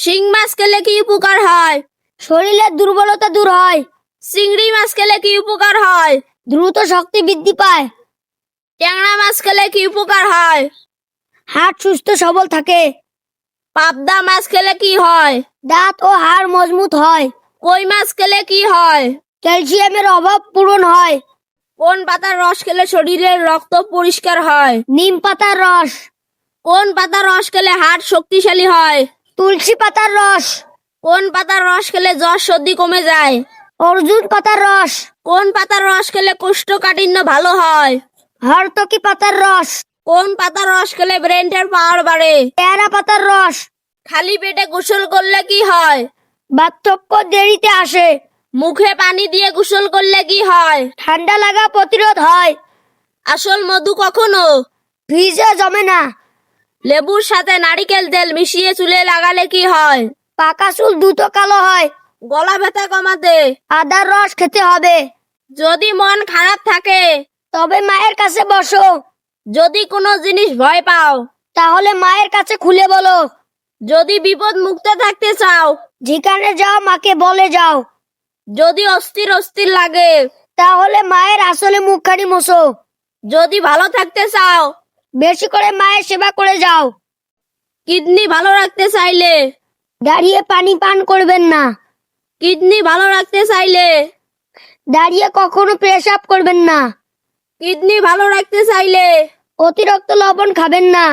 শিং মাছ খেলে কি উপকার হয়? শরীরের দুর্বলতা দূর হয়। চিংড়ি মাছ খেলে কি উপকার হয়? দ্রুত শক্তি বৃদ্ধি পায়। ট্যাংরা মাছ খেলে কি উপকার হয়? হাড় সুস্থ সবল থাকে। পাবদা মাছ খেলে কি হয়? দাঁত ও হাড় মজবুত হয়। কই মাছ খেলে কি হয়? ক্যালসিয়ামের অভাব পূরণ হয়। কোন পাতার রস খেলে শরীরের রক্ত পরিষ্কার হয়? নিম পাতার রস। কোন পাতার রস খেলে হাড় শক্তিশালী হয়? তুলসী পাতার রস। কোন পাতার রস খেলে জ্বর সর্দি কমে যায়? অর্জুন পাতার রস। কোন পাতার রস খেলে কোষ্ঠকাঠিন্য ভালো হয়? হরতকি পাতার রস। কোন পাতার রস খেলে ব্রেনের পাওয়ার বাড়ে? পেয়ারা পাতার রস। খালি পেটে গোসল করলে কি হয়? বার্ধক্য দেরিতে আসে। মুখে পানি দিয়ে গোসল করলে কি হয়? ঠান্ডা লাগা প্রতিরোধ হয়। আসল মধু কখনো ফ্রিজে জমে না। লেবুর সাথে নারিকেল তেল মিশিয়ে চুলে লাগালে কি হয়? পাকা চুল দ্রুত কালো হয়। গলা ব্যথা কমাতে আদার রস খেতে হবে। যদি মন খারাপ থাকে তবে মায়ের কাছে বসো। যদি কোনো জিনিস ভয় পাও তাহলে মায়ের কাছে খুলে বলো। যদি বিপদ মুক্ত থাকতে চাও যেখানে যাও মাকে বলে যাও। যদি অস্থির অস্থির লাগে তাহলে মায়ের আসলে মুখখানি মোছো। যদি ভালো থাকতে চাও বেশি করে মায়ের সেবা করে যাও। কিডনি ভালো রাখতে চাইলে দাঁড়িয়ে পানি পান করবেন না। কিডনি ভালো রাখতে চাইলে দাঁড়িয়ে কখনো পেশাব করবেন না। কিডনি ভালো রাখতে চাইলে অতিরিক্ত লবণ খাবেন না।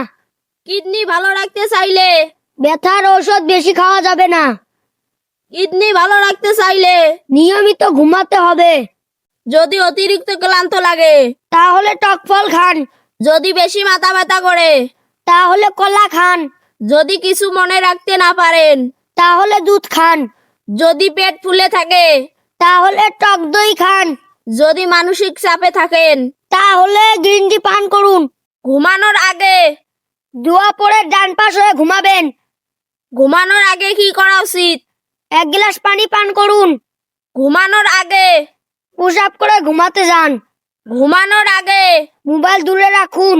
কিডনি ভালো রাখতে চাইলে ব্যথার ঔষধ বেশি খাওয়া যাবে না। কিডনি ভালো রাখতে চাইলে নিয়মিত ঘুমাতে হবে। যদি অতিরিক্ত ক্লান্ত লাগে তাহলে টক ফল খান। যদি বেশি মাথা ব্যথা করে তাহলে কলা খান। যদি কিছু মনে রাখতে না পারেন তাহলে দুধ খান। যদি পেট ফুলে থাকে তাহলে টক দই খান। যদি মানসিক চাপে থাকেন তাহলে গ্রিন টি পান করুন। ঘুমানোর আগে দোয়া পড়ে ডান পাশ হয়ে ঘুমাবেন। ঘুমানোর আগে কি করা উচিত? 1 গ্লাস পানি পান করুন। ঘুমানোর আগে প্রসাব করে ঘুমাতে যান। ঘুমানোর আগে মোবাইল দূরে রাখুন।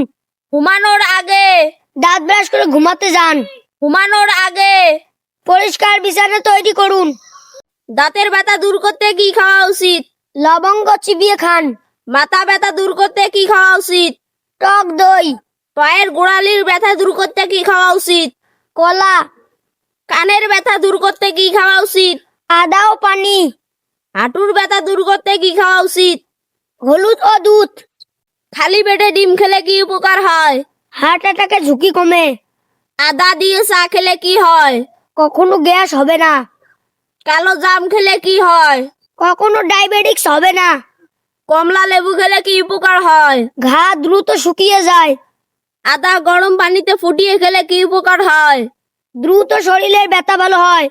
ঘুমানোর আগে দাঁত ব্রাশ করে ঘুমাতে যান। ঘুমানোর আগে পরিষ্কার বিছানা তৈরি করুন। দাঁতের ব্যথা দূর করতে কি খাওয়া উচিত? লবঙ্গ চিবিয়ে খান। মাথা ব্যথা দূর করতে কি খাওয়া উচিত? টক দই। পায়ের গোড়ালির ব্যথা দূর করতে কি খাওয়া উচিত? কলা। কানের ব্যথা দূর করতে কি খাওয়া উচিত? আদা ও পানি। হাঁটুর ব্যথা দূর করতে কি খাওয়া উচিত? হলুদ ও দুধ। খালি পেটে ডিম খেলে কি উপকার হয়? হার্ট অ্যাটাকের ঝুঁকি কমে। আদা দিয়ে চা খেলে কি হয়? কখনো গ্যাস হবে না। কালো জাম খেলে কি হয়? কখনো ডায়াবেটিস হবে না। কমলা লেবু খেলে কি উপকার হয়? ঘা দ্রুত শুকিয়ে যায়। আদা গরম পানিতে ফুটিয়ে খেলে কি উপকার হয়? দ্রুত শরীরের ব্যথা ভালো হয়।